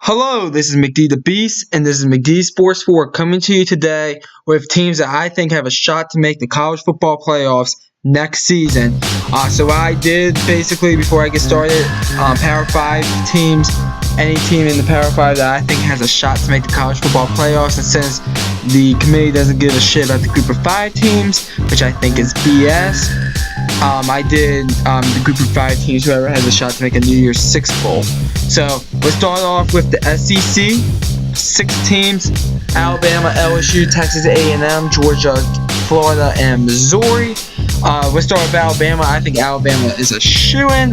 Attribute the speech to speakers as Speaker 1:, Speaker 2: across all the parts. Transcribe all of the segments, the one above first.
Speaker 1: Hello, this is McD the Beast, and this is McD Sports 4 coming to you today with teams that I think have a shot to make the college football playoffs next season. So what I did basically before I get started, Power 5 teams, any team in the Power 5 that I think has a shot to make the college football playoffs, and since the committee doesn't give a shit about the group of 5 teams, which I think is BS, I did the group of 5 teams, whoever has a shot to make a New Year's Six bowl. So let's start off with the SEC. 6 teams: Alabama, LSU, Texas A&M, Georgia, Florida, and Missouri. Let's start with Alabama. I think Alabama is a shoo-in.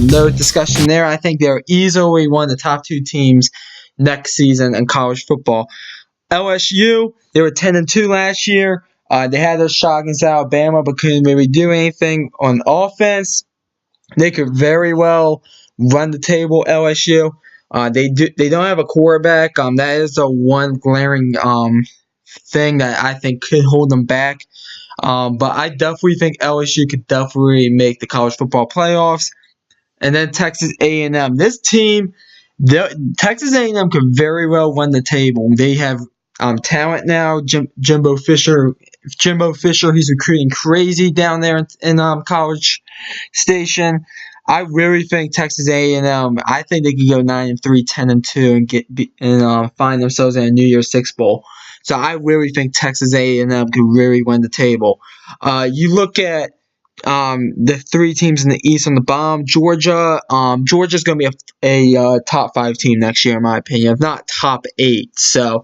Speaker 1: No discussion there. I think they're easily one of the top 2 teams next season in college football. LSU, they were 10-2 last year. They had their shot against Alabama, but couldn't really do anything on offense. They could very well run the table, LSU. They don't have a quarterback. That is the one glaring thing that I think could hold them back. But I definitely think LSU could definitely make the college football playoffs. And then Texas A&M. This team, Texas A&M could very well run the table. They have talent now. Jimbo Fisher, he's recruiting crazy down there in College Station. I really think Texas A&M. I think they could go 9-3, 10-2, and find themselves in a New Year's Six bowl. So I really think Texas A&M could really win the table. You look at the 3 teams in the East on the bottom. Georgia. Georgia's going to be a top 5 team next year, in my opinion, if not top 8. So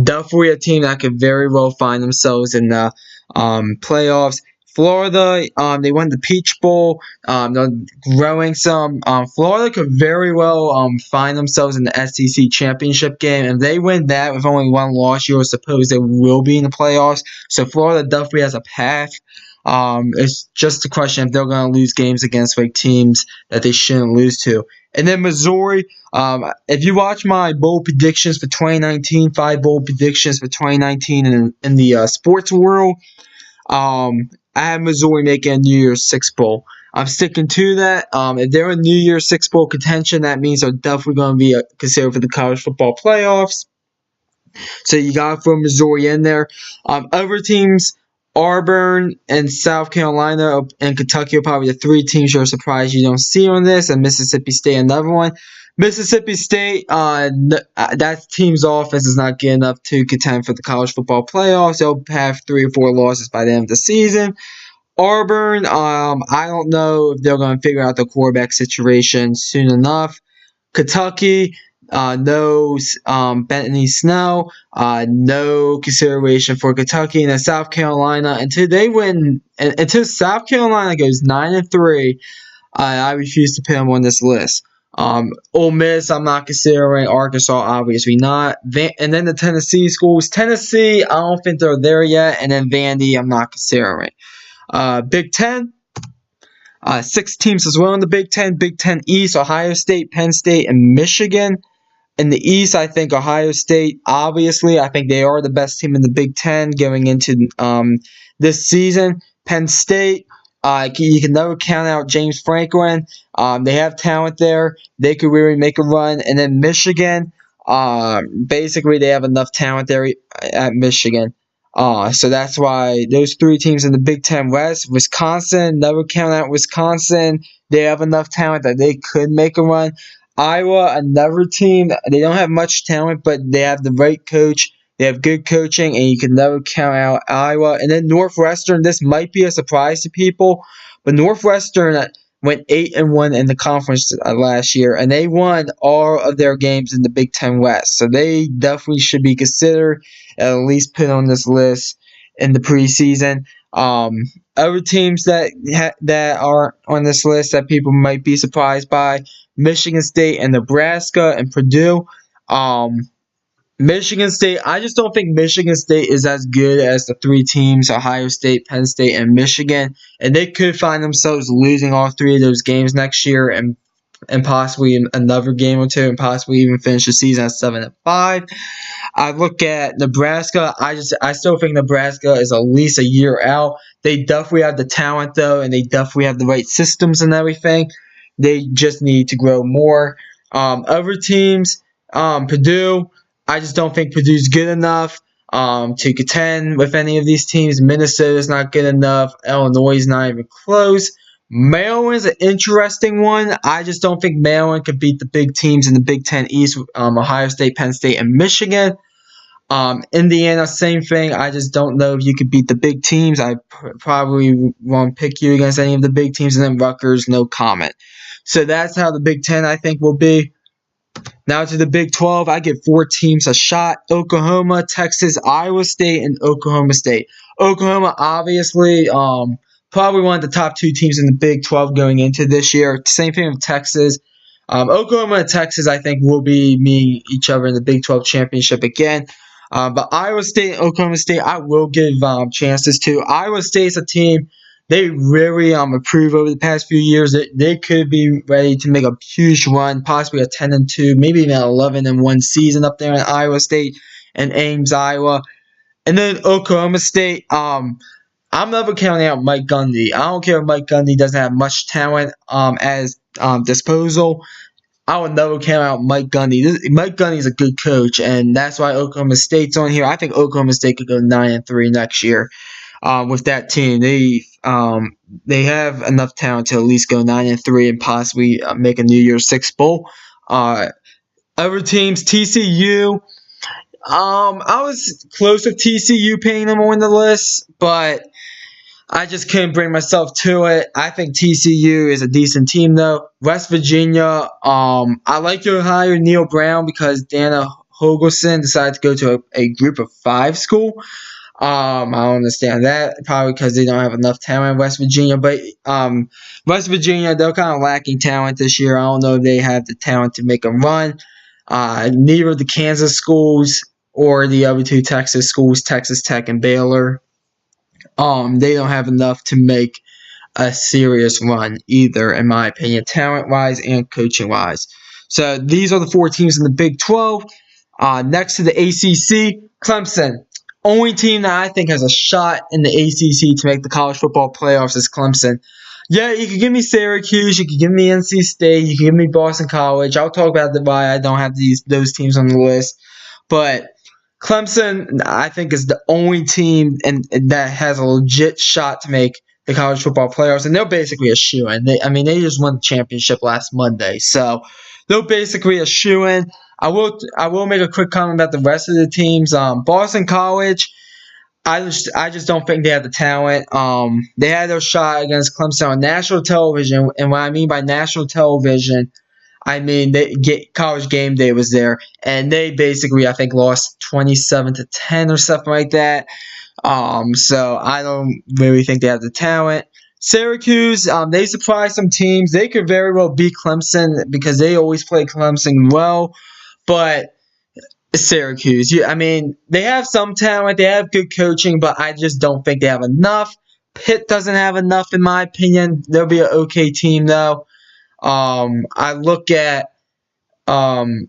Speaker 1: definitely a team that could very well find themselves in the playoffs. Florida, they won the Peach Bowl. They're growing some. Florida could very well find themselves in the SEC championship game. If they win that with only 1 loss, you'll suppose they will be in the playoffs. So Florida definitely has a path. It's just a question if they're going to lose games against teams that they shouldn't lose to. And then Missouri, if you watch my bowl predictions for 2019, 5 bowl predictions for 2019 in the sports world, I have Missouri making a New Year's Six bowl. I'm sticking to that. If they're in New Year's Six bowl contention, that means they're definitely going to be considered for the college football playoffs. So you got to throw Missouri in there. Other teams, Auburn and South Carolina and Kentucky are probably the 3 teams you're surprised you don't see on this, and Mississippi State another one. Mississippi State, that team's offense is not good enough to contend for the college football playoffs. They'll have 3 or 4 losses by the end of the season. Auburn, I don't know if they're going to figure out the quarterback situation soon enough. Kentucky, no Bethany Snell, no consideration for Kentucky. And then South Carolina, until South Carolina goes 9-3, I refuse to put them on this list. Ole Miss, I'm not considering. Arkansas, obviously not. And then the Tennessee schools. Tennessee, I don't think they're there yet. And then Vandy, I'm not considering. Big Ten, 6 teams as well in the Big Ten. Big Ten East, Ohio State, Penn State, and Michigan. In the East, I think Ohio State, obviously, I think they are the best team in the Big Ten going into this season. Penn State, you can never count out James Franklin. They have talent there. They could really make a run. And then Michigan, basically they have enough talent there at Michigan. So that's why those 3 teams in the Big Ten West. Wisconsin, never count out Wisconsin. They have enough talent that they could make a run. Iowa, another team. They don't have much talent, but they have the right coach. They have good coaching, and you can never count out Iowa. And then Northwestern, this might be a surprise to people, but Northwestern went 8-1 in the conference last year, and they won all of their games in the Big Ten West. So they definitely should be considered, at least put on this list in the preseason. Other teams that are on this list that people might be surprised by: Michigan State and Nebraska and Purdue. Michigan State, I just don't think Michigan State is as good as the 3 teams, Ohio State, Penn State, and Michigan. And they could find themselves losing all 3 of those games next year and possibly another game or 2 and possibly even finish the season at 7-5. I look at Nebraska. I still think Nebraska is at least a year out. They definitely have the talent, though, and they definitely have the right systems and everything. They just need to grow more. Other teams, Purdue, I just don't think Purdue's good enough to contend with any of these teams. Minnesota's not good enough. Illinois is not even close. Maryland's an interesting one. I just don't think Maryland could beat the big teams in the Big Ten East, Ohio State, Penn State, and Michigan. Indiana, same thing. I just don't know if you could beat the big teams. I probably won't pick you against any of the big teams. And then Rutgers, no comment. So that's how the Big Ten, I think, will be. Now to the Big 12, I give 4 teams a shot. Oklahoma, Texas, Iowa State, and Oklahoma State. Oklahoma, obviously, probably one of the top 2 teams in the Big 12 going into this year. Same thing with Texas. Oklahoma and Texas, I think, will be meeting each other in the Big 12 championship again. But Iowa State and Oklahoma State, I will give chances to. Iowa State's a team, they really improved over the past few years. They could be ready to make a huge run, possibly a 10-2, maybe even an 11-1 season up there in Iowa State and Ames, Iowa. And then Oklahoma State, I'm never counting out Mike Gundy. I don't care if Mike Gundy doesn't have much talent as disposal. I would never count out Mike Gundy. Mike Gundy is a good coach, and that's why Oklahoma State's on here. I think Oklahoma State could go 9-3 next year with that team. They have enough talent to at least go 9-3 and possibly make a New Year's Six bowl. Other teams, TCU. I was close with TCU paying them on the list, but I just couldn't bring myself to it. I think TCU is a decent team, though. West Virginia, I like your hire, Neil Brown, because Dana Holgorsen decided to go to a group of 5 school. I don't understand that, probably because they don't have enough talent in West Virginia. But West Virginia, they're kind of lacking talent this year. I don't know if they have the talent to make a run. Neither of the Kansas schools or the other 2 Texas schools, Texas Tech and Baylor, they don't have enough to make a serious run either, in my opinion, talent-wise and coaching-wise. So these are the 4 teams in the Big 12. Next to the ACC, Clemson. Only team that I think has a shot in the ACC to make the college football playoffs is Clemson. Yeah, you could give me Syracuse, you could give me NC State, you could give me Boston College. I'll talk about why I don't have those teams on the list. But Clemson, I think, is the only team that has a legit shot to make the college football playoffs, and they're basically a shoo-in. They just won the championship last Monday, so they're basically a shoo-in. I will make a quick comment about the rest of the teams. Boston College, I just don't think they have the talent. They had their shot against Clemson on national television, and what I mean by national television, I mean College Game Day was there, and they basically, I think, lost 27-10 or something like that. So I don't really think they have the talent. Syracuse, they surprised some teams. They could very well beat Clemson because they always play Clemson well. But Syracuse, they have some talent. They have good coaching, but I just don't think they have enough. Pitt doesn't have enough, in my opinion. They'll be an okay team, though. I look at other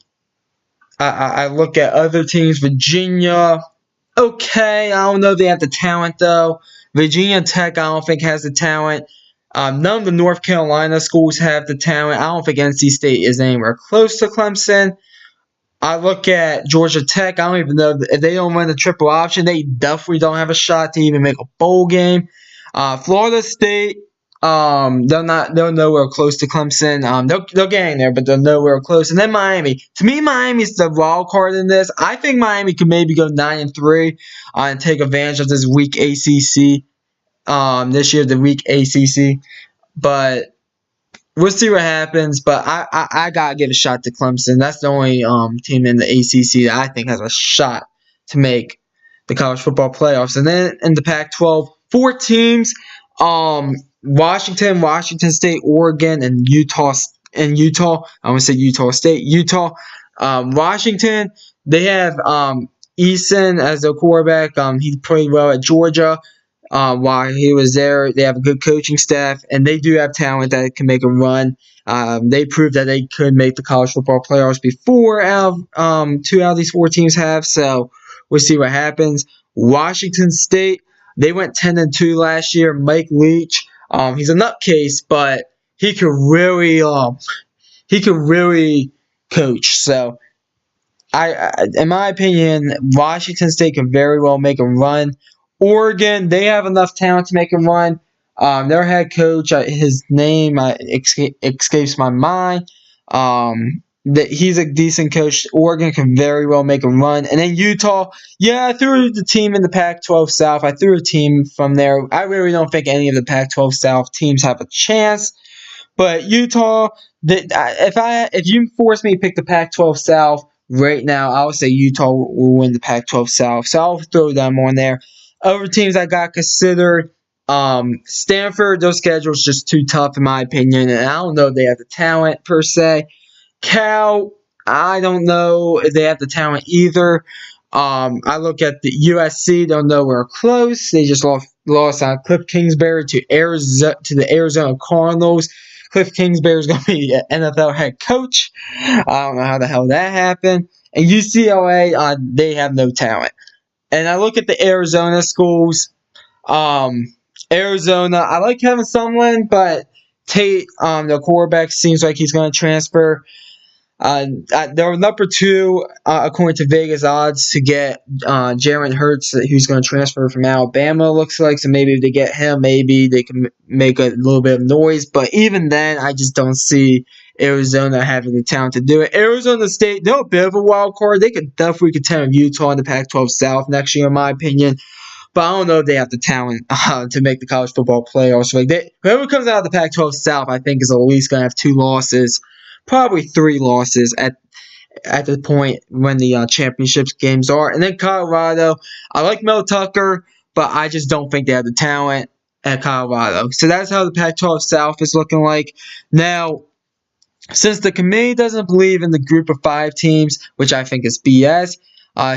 Speaker 1: teams. Virginia, okay. I don't know if they have the talent, though. Virginia Tech, I don't think has the talent. None of the North Carolina schools have the talent. I don't think NC State is anywhere close to Clemson. I look at Georgia Tech. I don't even know if they don't win the triple option. They definitely don't have a shot to even make a bowl game. Florida State, they're nowhere close to Clemson. They're getting there, but they're nowhere close. And then Miami. To me, Miami's the wild card in this. I think Miami could maybe go 9-3 and take advantage of this weak ACC. This year, the weak ACC, but we'll see what happens. But I gotta give a shot to Clemson. That's the only team in the ACC that I think has a shot to make the college football playoffs. And then in the Pac-12, 4 teams: Washington, Washington State, Oregon, and Utah. I want to say Utah State. Utah, Washington. They have Eason as their quarterback. He played well at Georgia. While he was there, they have a good coaching staff, and they do have talent that can make a run. They proved that they could make the college football playoffs before. 2 out of these 4 teams have, so we'll see what happens. Washington State, they went 10-2 last year. Mike Leach, he's a nutcase, but he could really coach. So in my opinion, Washington State can very well make a run. Oregon, they have enough talent to make a run. Their head coach, his name escapes my mind. He's a decent coach. Oregon can very well make a run. And then Utah, yeah, I threw the team in the Pac-12 South. I threw a team from there. I really don't think any of the Pac-12 South teams have a chance. But Utah, if you force me to pick the Pac-12 South right now, I would say Utah will win the Pac-12 South. So I'll throw them on there. Other teams I got considered, Stanford, their schedule is just too tough in my opinion, and I don't know if they have the talent per se. Cal, I don't know if they have the talent either. I look at the USC, they're nowhere close. They just lost Cliff Kingsbury to the Arizona Cardinals. Cliff Kingsbury is going to be an NFL head coach. I don't know how the hell that happened. And UCLA, they have no talent. And I look at the Arizona schools. Arizona, I like Kevin Sumlin, but Tate, the quarterback, seems like he's going to transfer. They're number 2 according to Vegas odds to get Jalen Hurts, who's going to transfer from Alabama. Looks like, so maybe if they get him, maybe they can make a little bit of noise. But even then, I just don't see Arizona having the talent to do it. Arizona State, they're a bit of a wild card. They could definitely contend with Utah in the Pac-12 South next year, in my opinion. But I don't know if they have the talent to make the college football playoffs. Whoever comes out of the Pac-12 South, I think, is at least going to have 2 losses. Probably 3 losses at the point when the championships games are. And then Colorado, I like Mel Tucker, but I just don't think they have the talent at Colorado. So that's how the Pac-12 South is looking like. Now, since the committee doesn't believe in the group of 5 teams, which I think is BS,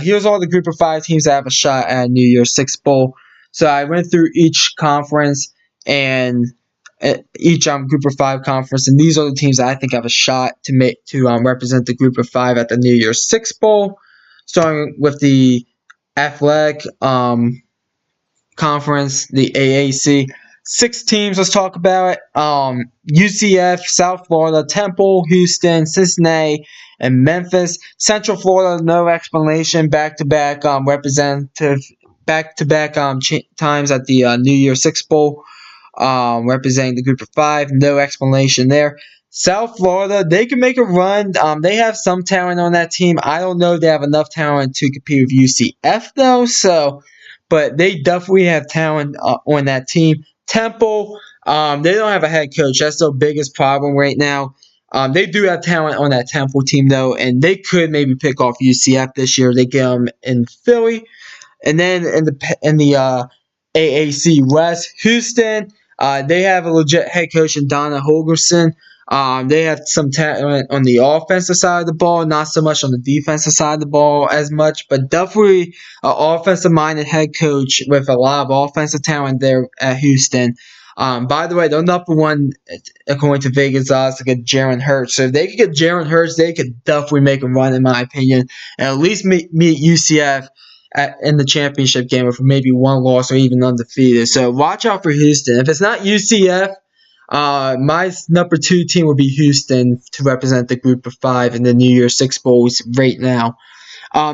Speaker 1: here's all the group of 5 teams that have a shot at New Year's Six Bowl. So I went through each conference and each group of 5 conference, and these are the teams that I think have a shot to represent the group of 5 at the New Year's Six Bowl. Starting with the athletic conference, the AAC. 6 teams, let's talk about it. UCF, South Florida, Temple, Houston, Cincinnati, and Memphis. Central Florida, no explanation. Back-to-back times at the New Year's Six Bowl. Representing the group of 5. No explanation there. South Florida, they can make a run. They have some talent on that team. I don't know if they have enough talent to compete with UCF, though. But they definitely have talent on that team. Temple, they don't have a head coach. That's their biggest problem right now. They do have talent on that Temple team, though, and they could maybe pick off UCF this year. They get them in Philly. And then in the AAC West, Houston, they have a legit head coach in Donna Holgorsen. They have some talent on the offensive side of the ball, not so much on the defensive side of the ball as much, but definitely an offensive-minded head coach with a lot of offensive talent there at Houston. By the way, they're number 1 according to Vegas odds to get Jalen Hurts. So if they could get Jalen Hurts, they could definitely make a run, in my opinion, and at least meet UCF in the championship game with maybe 1 loss or even undefeated. So watch out for Houston. If it's not UCF, my number 2 team will be Houston to represent the group of 5 in the New Year's Six Bowls right now.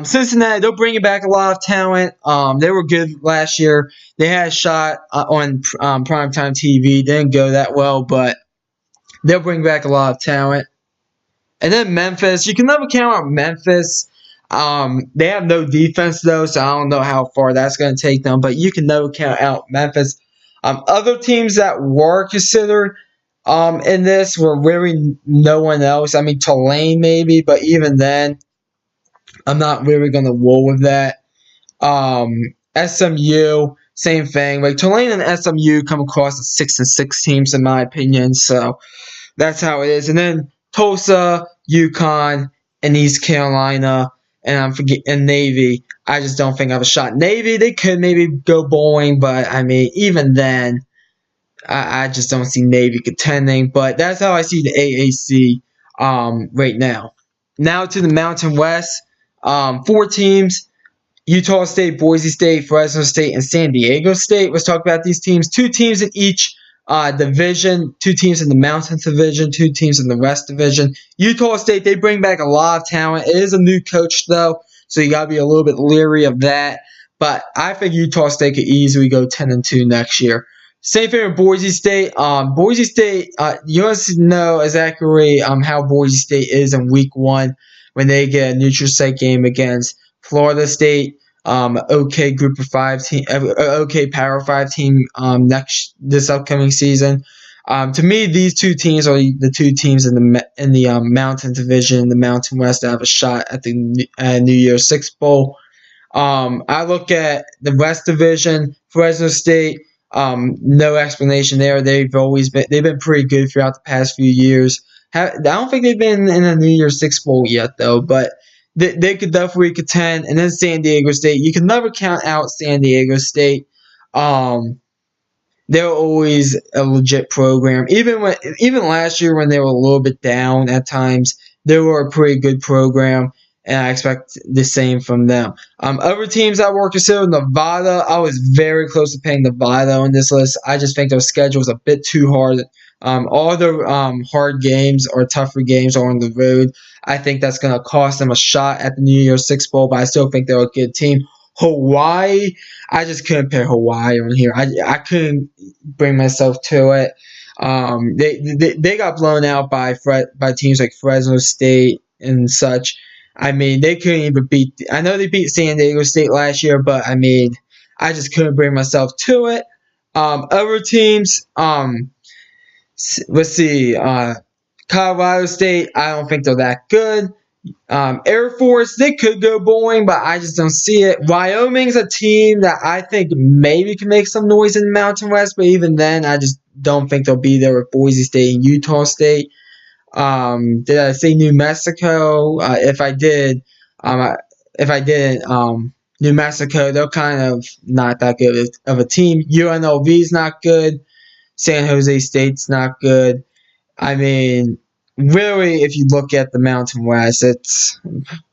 Speaker 1: Cincinnati, they're bringing back a lot of talent. They were good last year. They had a shot on primetime TV. Didn't go that well, but they'll bring back a lot of talent. And then Memphis. You can never count out Memphis. They have no defense, though, so I don't know how far that's going to take them, but you can never count out Memphis. Other teams that were considered in this were really no one else. I mean, Tulane maybe, but even then, I'm not really going to roll with that. SMU, same thing. Like Tulane and SMU come across as 6-6 teams in my opinion, so that's how it is. And then Tulsa, UConn, and East Carolina, and Navy. I just don't think I have a shot. Navy, they could maybe go bowling, but I mean, even then, I just don't see Navy contending. But that's how I see the AAC right now. Now to the Mountain West. 4 teams: Utah State, Boise State, Fresno State, and San Diego State. Let's talk about these teams. 2 teams in each division, 2 teams in the Mountain Division, 2 teams in the West Division. Utah State, they bring back a lot of talent. It is a new coach, though, so you got to be a little bit leery of that. But I think Utah State could easily go 10-2 next year. Same thing with Boise State. Boise State, you must know exactly how Boise State is in Week 1 when they get a neutral site game against Florida State. Okay Group of 5 team, okay Power 5 team this upcoming season. To me, these 2 teams are the 2 teams in the Mountain Division, the Mountain West, that have a shot at the New Year's Six Bowl. I look at the West Division, Fresno State. No explanation there. They've been pretty good throughout the past few years. I don't think they've been in a New Year's Six Bowl yet, though, but they could definitely contend. And then San Diego State. You can never count out San Diego State. They're always a legit program. Even last year when they were a little bit down at times, they were a pretty good program. And I expect the same from them. Other teams I were considering, Nevada. I was very close to paying Nevada on this list. I just think their schedule is a bit too hard. All their hard games or tougher games are on the road. I think that's going to cost them a shot at the New Year's Six Bowl, but I still think they're a good team. Hawaii, I just couldn't pick Hawaii on here. I couldn't bring myself to it. They got blown out by teams like Fresno State and such. I mean, they couldn't even beat. I know they beat San Diego State last year, but I mean, I just couldn't bring myself to it. Other teams, let's see. Colorado State, I don't think they're that good. Air Force, they could go bowling, but I just don't see it. Wyoming's a team that I think maybe can make some noise in the Mountain West, but even then, I just don't think they'll be there with Boise State and Utah State. Did I say New Mexico? If I didn't, New Mexico, they're kind of not that good of a team. UNLV's not good. San Jose State's not good. I mean, really, if you look at the Mountain West,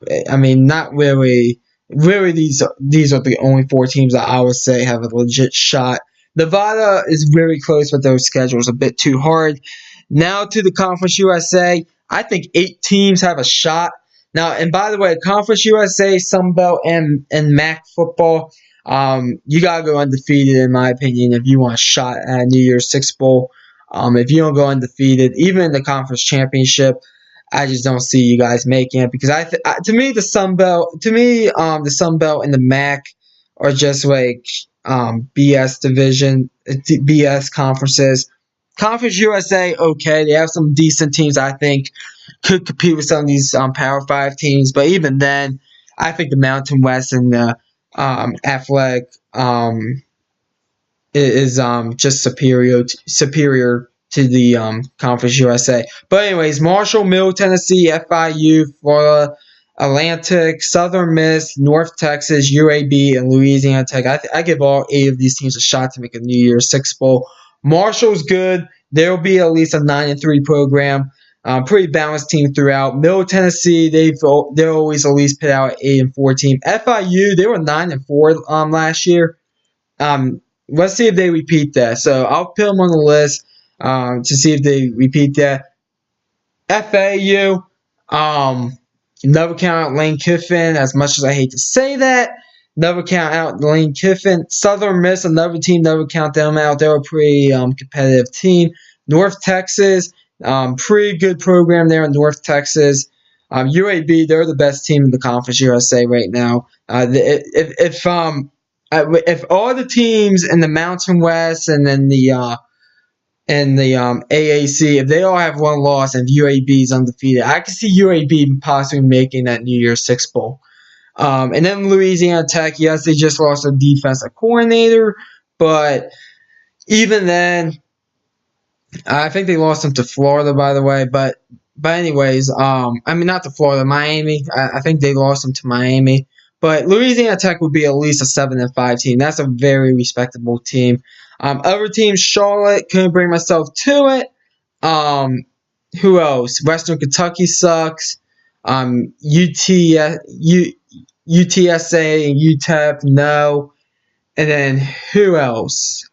Speaker 1: not really. Really, these are the only 4 teams that I would say have a legit shot. Nevada is very close, but their schedule is a bit too hard. Now to the Conference USA. I think 8 teams have a shot. Now, and by the way, Conference USA, Sun Belt, and MAC football, you got to go undefeated, in my opinion, if you want a shot at a New Year's Six Bowl. If you don't go undefeated, even in the Conference Championship, I just don't see you guys making it. Because to me, the Sun Belt and the MAC are just like BS conferences. Conference USA, okay, they have some decent teams I think could compete with some of these Power 5 teams, but even then, I think the Mountain West and the Athletic is just superior to the Conference USA. But anyways, Marshall, Middle Tennessee, FIU, Florida Atlantic, Southern Miss, North Texas, UAB, and Louisiana Tech. I give all 8 of these teams a shot to make a New Year's Six Bowl. Marshall's good. There will be at least a 9-3 program. Pretty balanced team throughout. Middle Tennessee, they're always at least put out an 8-4 team. FIU, they were 9-4 last year. Let's see if they repeat that. So I'll put them on the list to see if they repeat that. FAU, never count out Lane Kiffin, as much as I hate to say that. Never count out Lane Kiffin. Southern Miss, another team, never count them out. They're a pretty competitive team. North Texas, pretty good program there in North Texas. UAB, they're the best team in the Conference USA right now. If all the teams in the Mountain West and then the AAC, if they all have one loss and UAB is undefeated, I can see UAB possibly making that New Year's Six Bowl. And then Louisiana Tech, yes, they just lost a defensive coordinator, but even then, I think they lost them to Florida, by the way. But anyways, not to Florida, Miami. I think they lost them to Miami. But Louisiana Tech would be at least a 7-5 team. That's a very respectable team. Other teams, Charlotte, couldn't bring myself to it. Who else? Western Kentucky sucks. UTSA and UTEP, no. And then who else?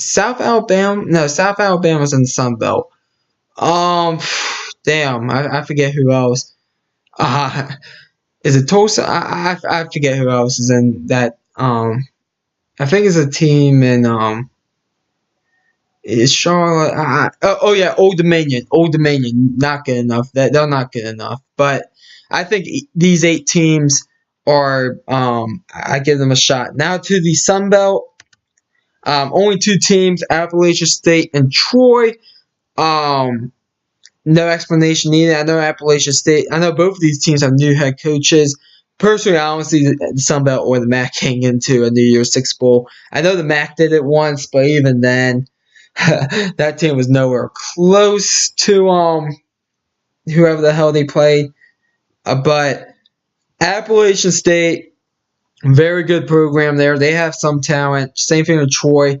Speaker 1: South Alabama. No, South Alabama's in the Sun Belt. Damn, I forget who else. Is it Tulsa? I forget who else is in that. I think it's a team in It's Charlotte. Oh yeah, Old Dominion. Old Dominion, not good enough. They're not good enough. But I think these 8 teams are. I give them a shot. Now to the Sun Belt. Only 2 teams: Appalachian State and Troy. No explanation needed. I know Appalachian State. I know both of these teams have new head coaches. Personally, I don't see the Sun Belt or the MAC getting into a New Year's Six Bowl. I know the MAC did it once, but even then, that team was nowhere close to whoever the hell they played. But Appalachian State, very good program there. They have some talent. Same thing with Troy.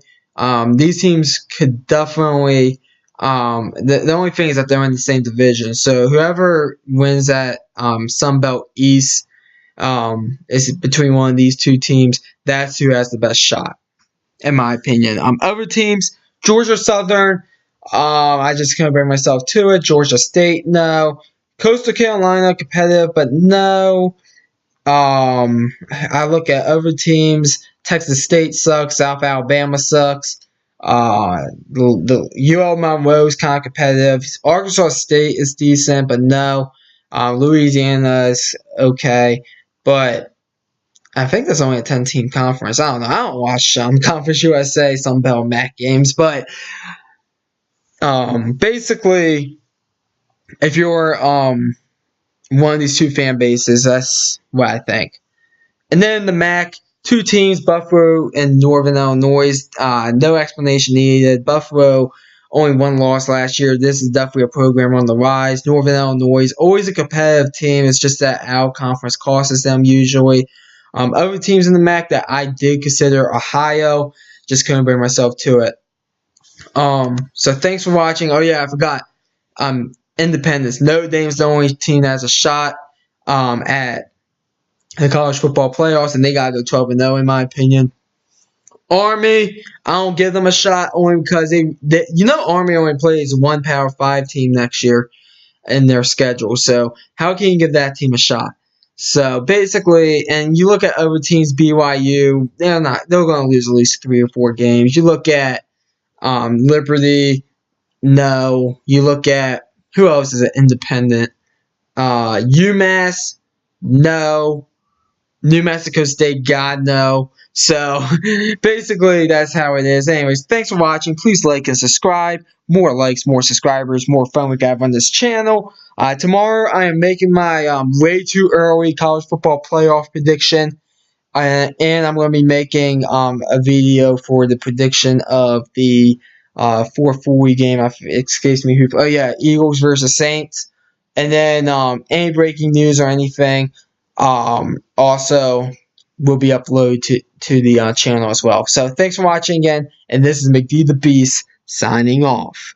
Speaker 1: These teams could definitely. The only thing is that they're in the same division. So whoever wins that Sun Belt East is between one of these 2 teams. That's who has the best shot, in my opinion. Other teams, Georgia Southern. I just couldn't bring myself to it. Georgia State, no. Coastal Carolina, competitive, but no. I look at other teams. Texas State sucks. South Alabama sucks. The UL Monroe is kind of competitive. Arkansas State is decent, but no. Louisiana is okay, but I think there's only a 10-team conference. I don't know. I don't watch Conference USA, Sun Belt, MAC games, but basically, if you're one of these 2 fan bases, that's what I think. And then the MAC. 2 teams, Buffalo and Northern Illinois. No explanation needed. Buffalo only 1 loss last year. This is definitely a program on the rise. Northern Illinois, always a competitive team. It's just that our conference costs them usually. Other teams in the MAC that I did consider: Ohio. Just couldn't bring myself to it. So thanks for watching. Oh yeah, I forgot. Independence. Notre Dame's the only team that has a shot at the college football playoffs, and they got to go 12-0 in my opinion. Army, I don't give them a shot only because Army only plays 1 Power 5 team next year in their schedule. So how can you give that team a shot? So basically, and you look at other teams, BYU, they're going to lose at least 3 or 4 games. You look at Liberty, no. You look at who else is an independent? UMass, no. New Mexico State, God, no. So, basically, that's how it is. Anyways, thanks for watching. Please like and subscribe. More likes, more subscribers, more fun we can have on this channel. Tomorrow, I am making my way too early college football playoff prediction. And I'm going to be making a video for the prediction of the 440 game. Excuse me. Eagles versus Saints. And then any breaking news or anything also will be uploaded to the channel as well. So thanks for watching again, and this is McD the Beast signing off.